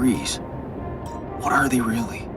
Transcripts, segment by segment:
trees. What are they really?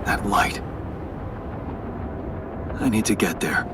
That light. I need to get there.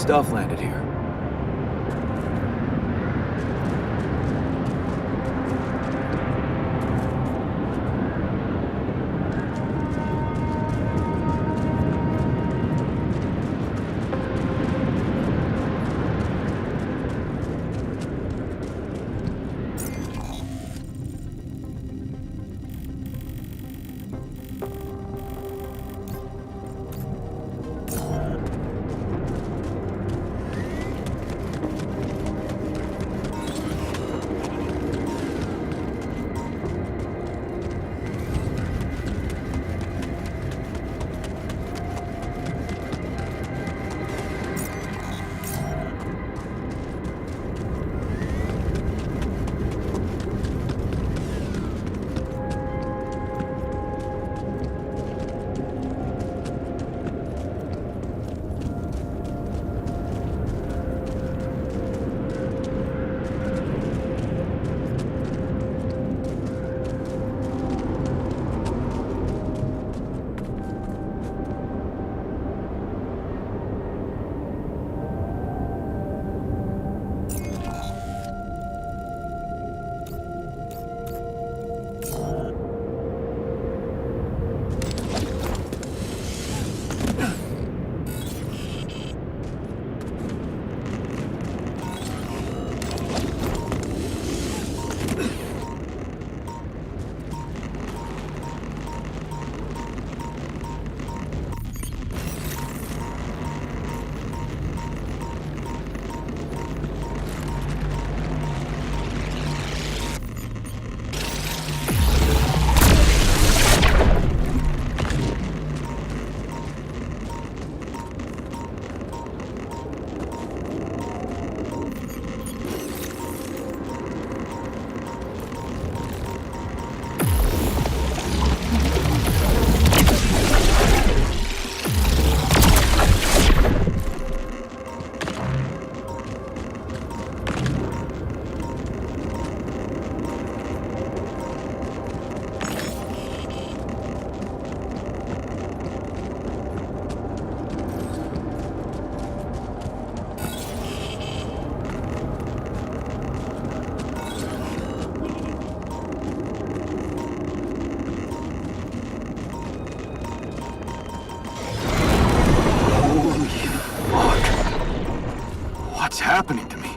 stuff landed here. Happening to me.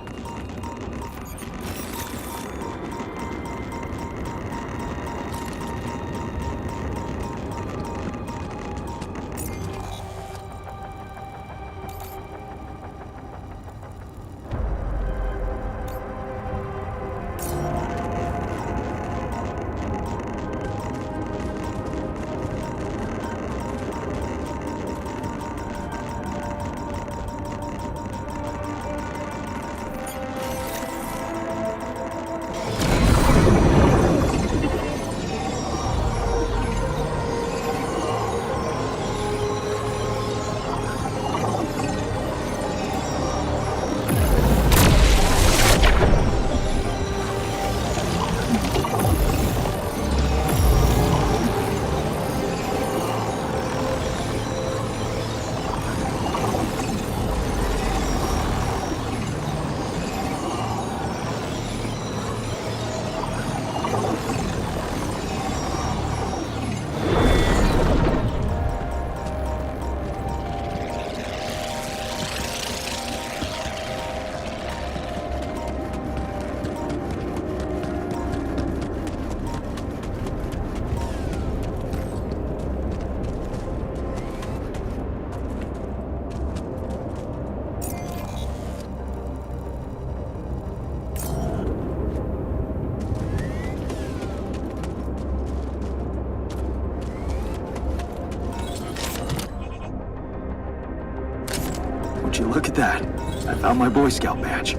Would you look at that? I found my Boy Scout badge.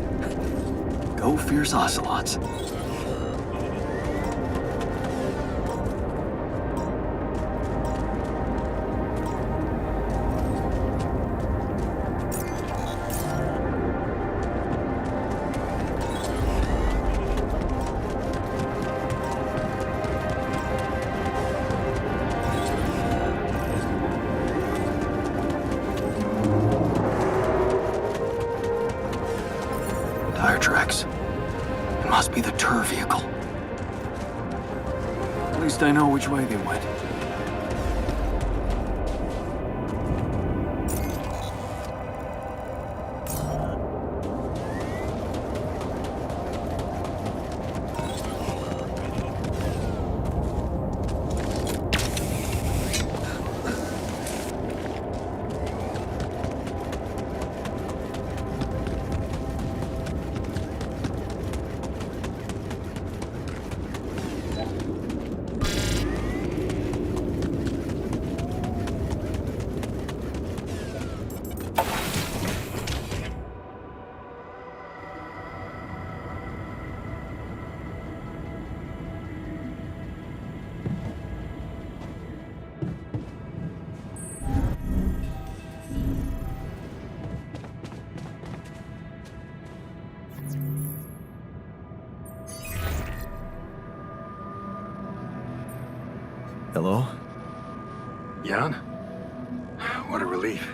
Go fierce ocelots. her vehicle. At least I know which way they went. Hello? Jan? What a relief.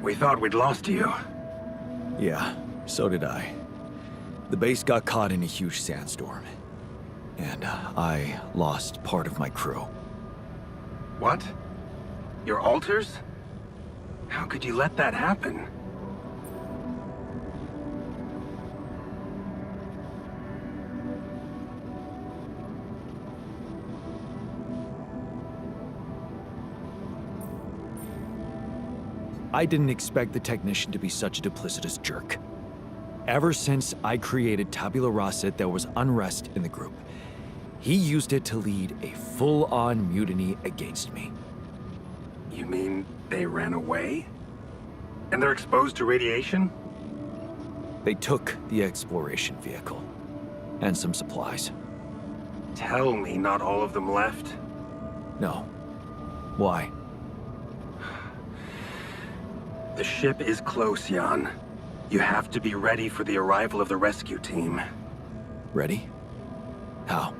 We thought we'd lost you. Yeah, so did I. The base got caught in a huge sandstorm. And I lost part of my crew. What? Your alters? How could you let that happen? I didn't expect the technician to be such a duplicitous jerk. Ever since I created Tabula Rasa, there was unrest in the group. He used it to lead a full-on mutiny against me. You mean they ran away? And they're exposed to radiation? They took the exploration vehicle. And some supplies. Tell me not all of them left? No. Why? The ship is close, Jan. You have to be ready for the arrival of the rescue team. Ready? How?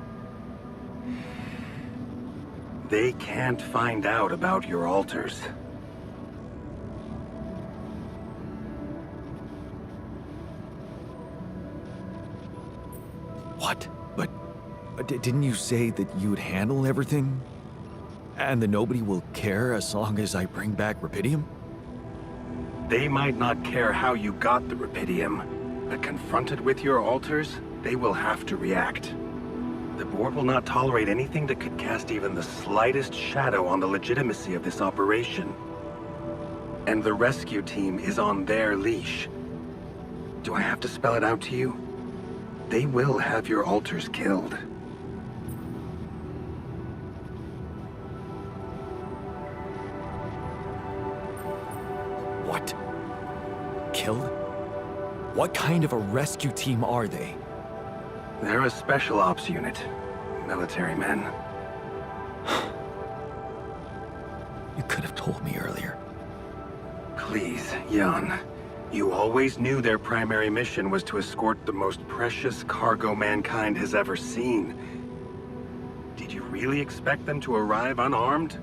They can't find out about your alters. What? But didn't you say that you'd handle everything? And that nobody will care as long as I bring back Rapidium? They might not care how you got the Rapidium, but confronted with your alters, they will have to react. The board will not tolerate anything that could cast even the slightest shadow on the legitimacy of this operation. And the rescue team is on their leash. Do I have to spell it out to you? They will have your alters killed. What? Killed? What kind of a rescue team are they? They're a special ops unit. Military men. You could have told me earlier. Please, Jan. You always knew their primary mission was to escort the most precious cargo mankind has ever seen. Did you really expect them to arrive unarmed?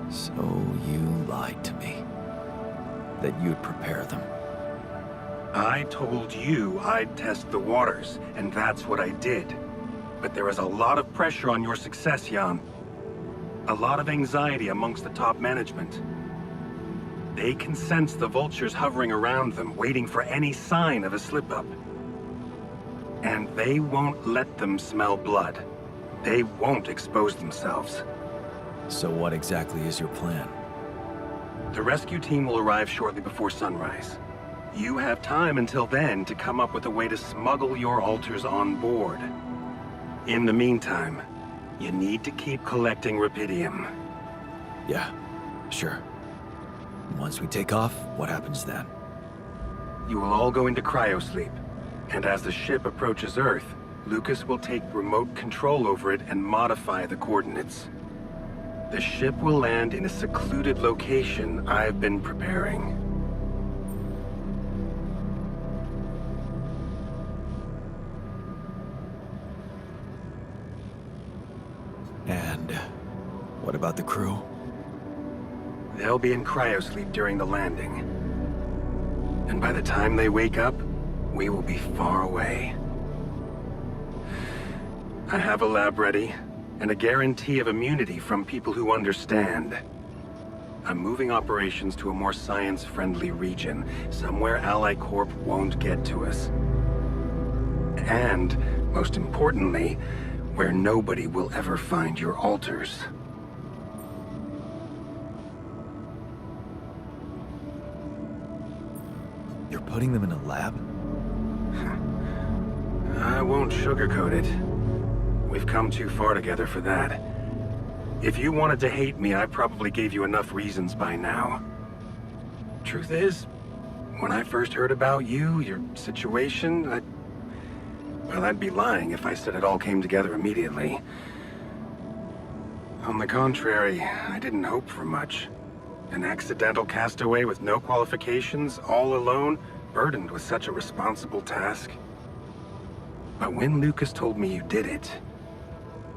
So you lied to me. That you'd prepare them. I told you I'd test the waters, and that's what I did. But there is a lot of pressure on your success, Jan. A lot of anxiety amongst the top management. They can sense the vultures hovering around them, waiting for any sign of a slip-up. And they won't let them smell blood. They won't expose themselves. So what exactly is your plan? The rescue team will arrive shortly before sunrise. You have time until then to come up with a way to smuggle your alters on board. In the meantime, you need to keep collecting Rapidium. Yeah, sure. Once we take off, what happens then? You will all go into cryosleep, and as the ship approaches Earth, Lucas will take remote control over it and modify the coordinates. The ship will land in a secluded location I've been preparing. And what about the crew? They'll be in cryosleep during the landing. And by the time they wake up, we will be far away. I have a lab ready, and a guarantee of immunity from people who understand. I'm moving operations to a more science-friendly region, somewhere Ally Corp won't get to us. And, most importantly, where nobody will ever find your altars. You're putting them in a lab? I won't sugarcoat it. We've come too far together for that. If you wanted to hate me, I probably gave you enough reasons by now. Truth is, when I first heard about you, your situation, well, I'd be lying if I said it all came together immediately. On the contrary, I didn't hope for much. An accidental castaway with no qualifications, all alone, burdened with such a responsible task. But when Lucas told me you did it,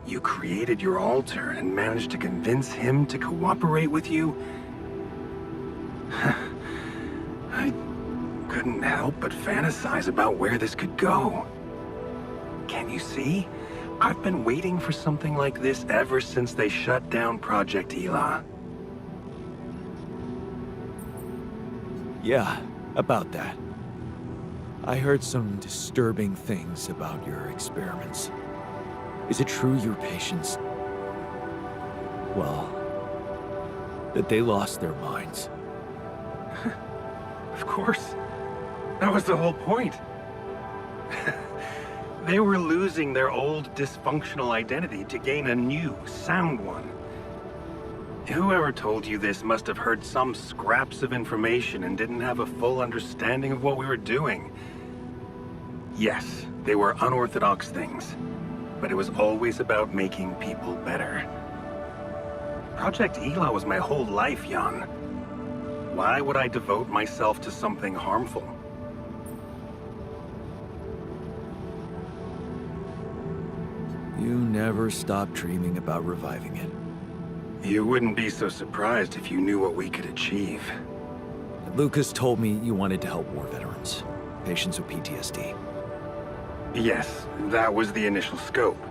you created your altar and managed to convince him to cooperate with you, I couldn't help but fantasize about where this could go. Can you see? I've been waiting for something like this ever since they shut down Project Ela. Yeah, about that. I heard some disturbing things about your experiments. Is it true your patients... well, that they lost their minds? Of course. That was the whole point. They were losing their old dysfunctional identity to gain a new, sound one. Whoever told you this must have heard some scraps of information and didn't have a full understanding of what we were doing. Yes, they were unorthodox things, but it was always about making people better. Project Ela was my whole life, Jan. Why would I devote myself to something harmful? You never stopped dreaming about reviving it. You wouldn't be so surprised if you knew what we could achieve. Lucas told me you wanted to help war veterans, patients with PTSD. Yes, that was the initial scope.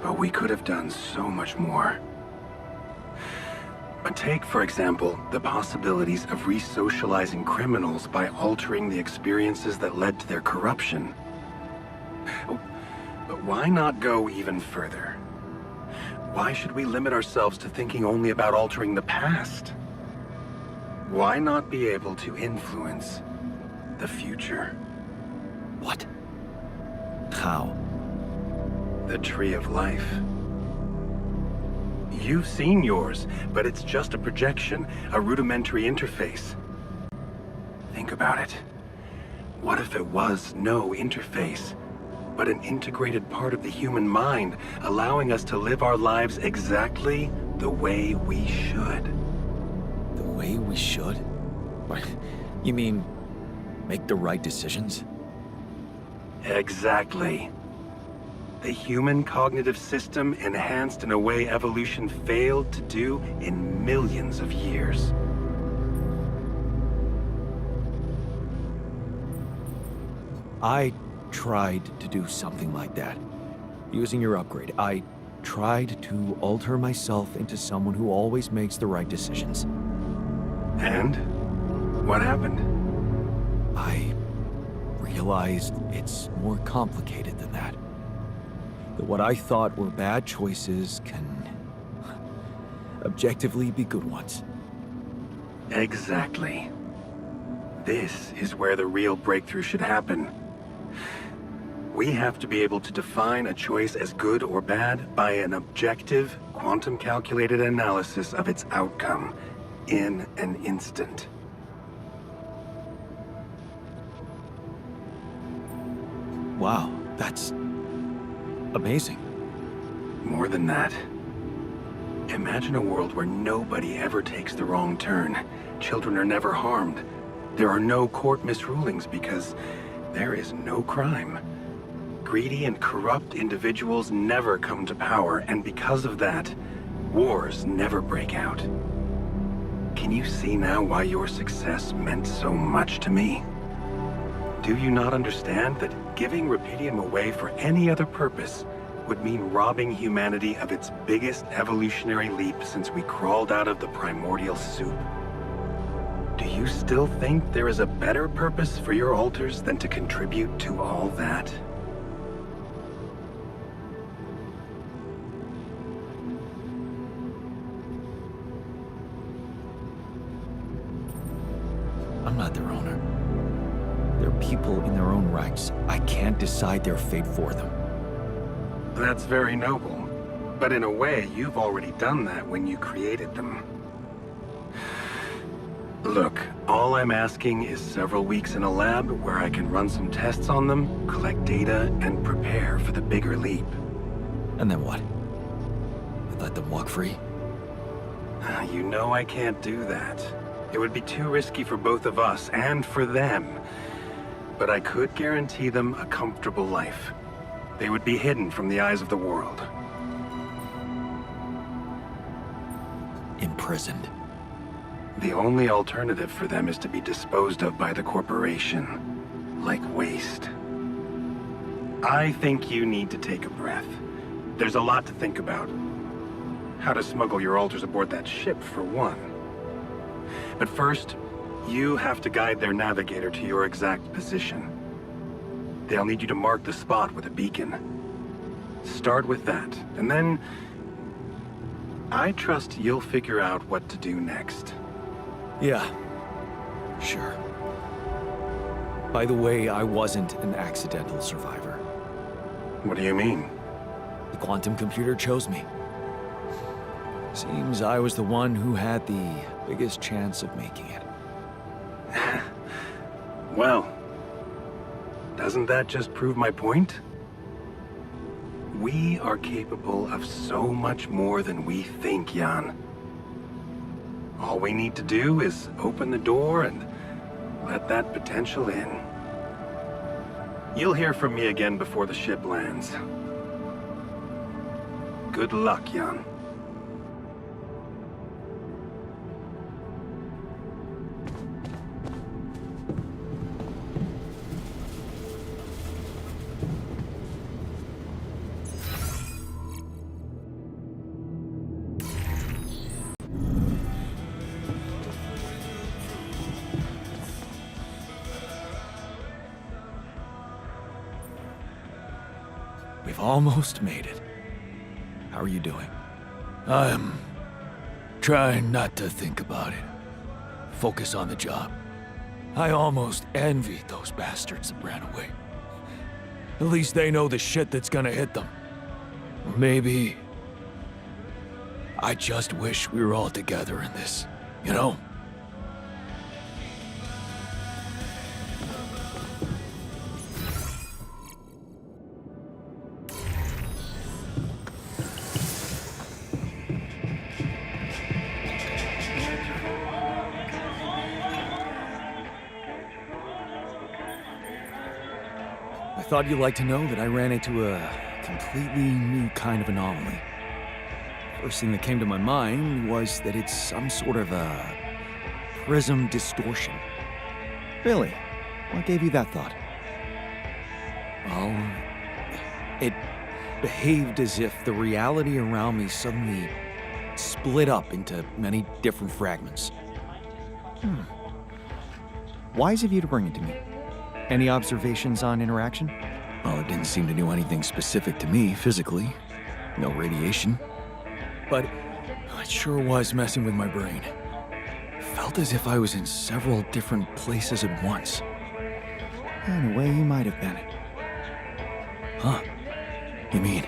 But we could have done so much more. But take, for example, the possibilities of re-socializing criminals by altering the experiences that led to their corruption. But why not go even further? Why should we limit ourselves to thinking only about altering the past? Why not be able to influence the future? What? How? The Tree of Life. You've seen yours, but it's just a projection, a rudimentary interface. Think about it. What if it was no interface, but an integrated part of the human mind, allowing us to live our lives exactly the way we should? The way we should? What? You mean, make the right decisions? Exactly. The human cognitive system enhanced in a way evolution failed to do in millions of years. I tried to do something like that. Using your upgrade, I tried to alter myself into someone who always makes the right decisions. And? What happened? I realized it's more complicated than that. That what I thought were bad choices can objectively be good ones. Exactly. This is where the real breakthrough should happen. We have to be able to define a choice as good or bad by an objective, quantum-calculated analysis of its outcome in an instant. Wow, that's amazing. More than that. Imagine a world where nobody ever takes the wrong turn. Children are never harmed. There are no court misrulings because there is no crime. Greedy and corrupt individuals never come to power, and because of that, wars never break out. Can you see now why your success meant so much to me? Do you not understand that giving Rupidium away for any other purpose would mean robbing humanity of its biggest evolutionary leap since we crawled out of the primordial soup. Do you still think there is a better purpose for your altars than to contribute to all that? I'm not their owner. They're people in their own rights. I can't decide their fate for them. That's very noble. But in a way, you've already done that when you created them. Look, all I'm asking is several weeks in a lab where I can run some tests on them, collect data, and prepare for the bigger leap. And then what? You let them walk free? You know I can't do that. It would be too risky for both of us and for them. But I could guarantee them a comfortable life. They would be hidden from the eyes of the world. Imprisoned. The only alternative for them is to be disposed of by the corporation, like waste. I think you need to take a breath. There's a lot to think about. How to smuggle your altars aboard that ship, for one. But first, you have to guide their navigator to your exact position. They'll need you to mark the spot with a beacon. Start with that, and then I trust you'll figure out what to do next. Yeah, sure. By the way, I wasn't an accidental survivor. What do you mean? The quantum computer chose me. Seems I was the one who had the biggest chance of making it. Well, doesn't that just prove my point? We are capable of so much more than we think, Jan. All we need to do is open the door and let that potential in. You'll hear from me again before the ship lands. Good luck, Jan. We've almost made it. How are you doing? I'm trying not to think about it. Focus on the job. I almost envied those bastards that ran away. At least they know the shit that's gonna hit them. Or maybe I just wish we were all together in this, you know? I thought you'd like to know that I ran into a completely new kind of anomaly. First thing that came to my mind was that it's some sort of a prism distortion. Really? What gave you that thought? Well, it behaved as if the reality around me suddenly split up into many different fragments. Wise of you to bring it to me. Any observations on interaction? Well, it didn't seem to do anything specific to me physically. No radiation. But it sure was messing with my brain. Felt as if I was in several different places at once. In a way, you might have been. Huh? You mean?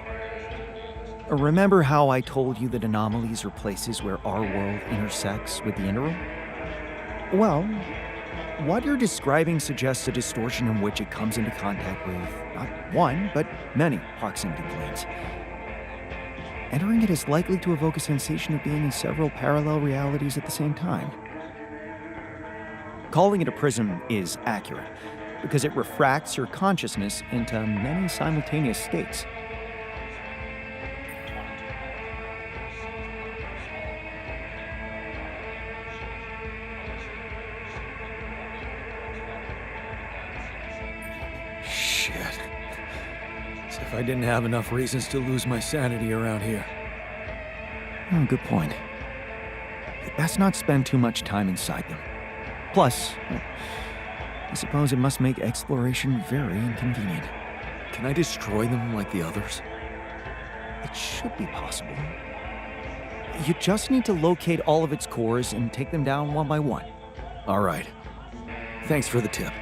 Remember how I told you that anomalies are places where our world intersects with the inner world? Well, what you're describing suggests a distortion in which it comes into contact with not one, but many proximity planes. Entering it is likely to evoke a sensation of being in several parallel realities at the same time. Calling it a prism is accurate, because it refracts your consciousness into many simultaneous states. if I didn't have enough reasons to lose my sanity around here. Oh, good point. Best not spend too much time inside them. Plus, I suppose it must make exploration very inconvenient. Can I destroy them like the others? It should be possible. You just need to locate all of its cores and take them down one by one. All right. Thanks for the tip.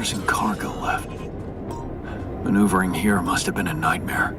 passengers and cargo left. Maneuvering here must have been a nightmare.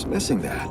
missing that.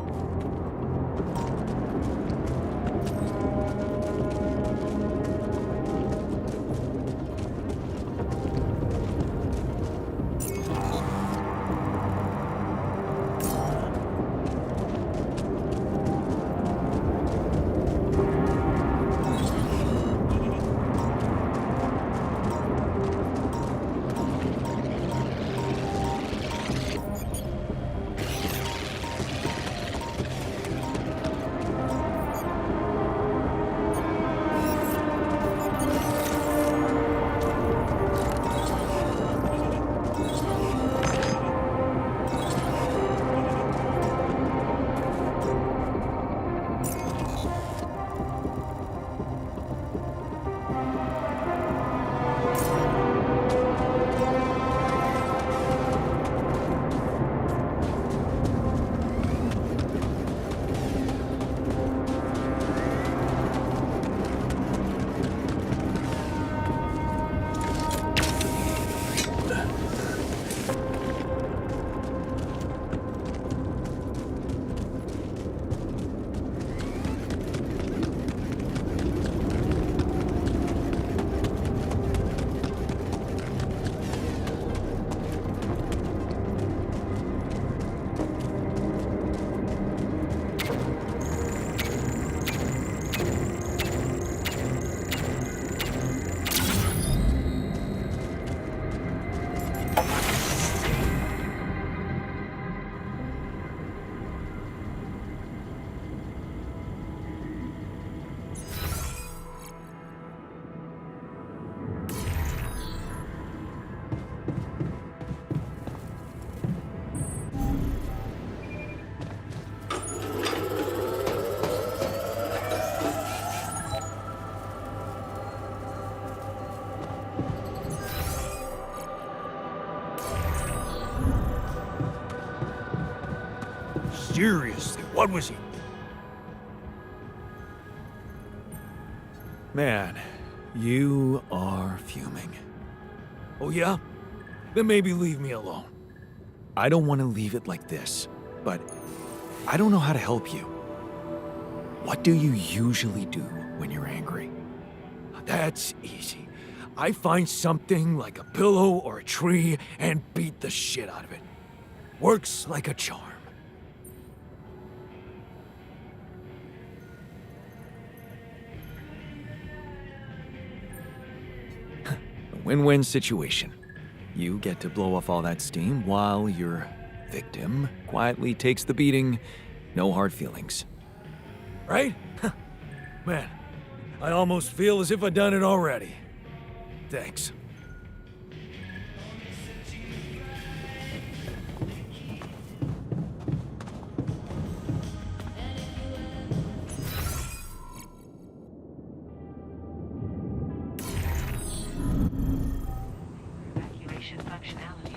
Seriously, what was he? Man, you are fuming. Oh yeah? Then maybe leave me alone. I don't want to leave it like this, but I don't know how to help you. What do you usually do when you're angry? That's easy. I find something like a pillow or a tree and beat the shit out of it. Works like a charm. Win-win situation. You get to blow off all that steam while your victim quietly takes the beating. No hard feelings. Right? Man, I almost feel as if I'd done it already. Thanks. Evacuation functionality.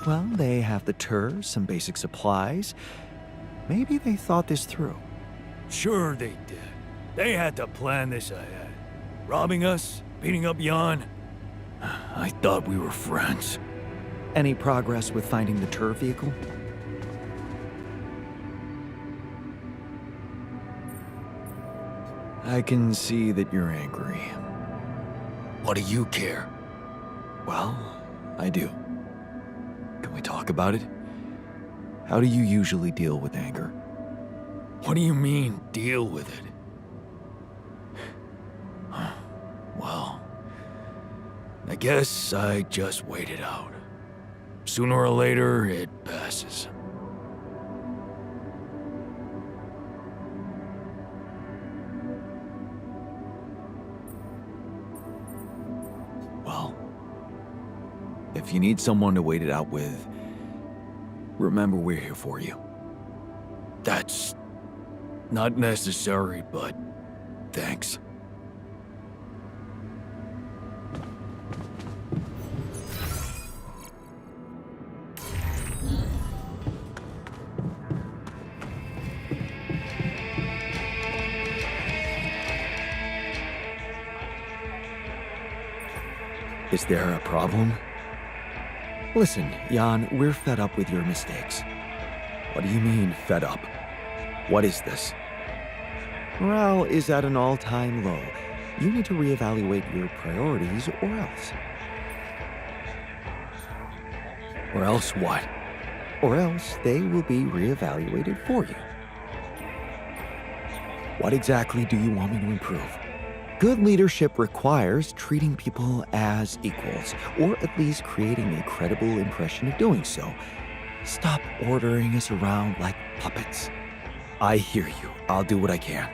Well, they have the tour, some basic supplies. Maybe they thought this through. Sure they did. They had to plan this ahead. Robbing us, beating up Jan. I thought we were friends. Any progress with finding the tour vehicle? I can see that you're angry. What do you care? Well, I do. Can we talk about it? How do you usually deal with anger? What do you mean, deal with it? Well, I guess I just wait it out. Sooner or later, it passes. Well, if you need someone to wait it out with, remember we're here for you. That's not necessary, but thanks. Is there a problem? Listen, Jan, we're fed up with your mistakes. What do you mean, fed up? What is this? Morale is at an all-time low. You need to reevaluate your priorities, or else. Or else what? Or else they will be reevaluated for you. What exactly do you want me to improve? Good leadership requires treating people as equals, or at least creating a credible impression of doing so. Stop ordering us around like puppets. I hear you. I'll do what I can.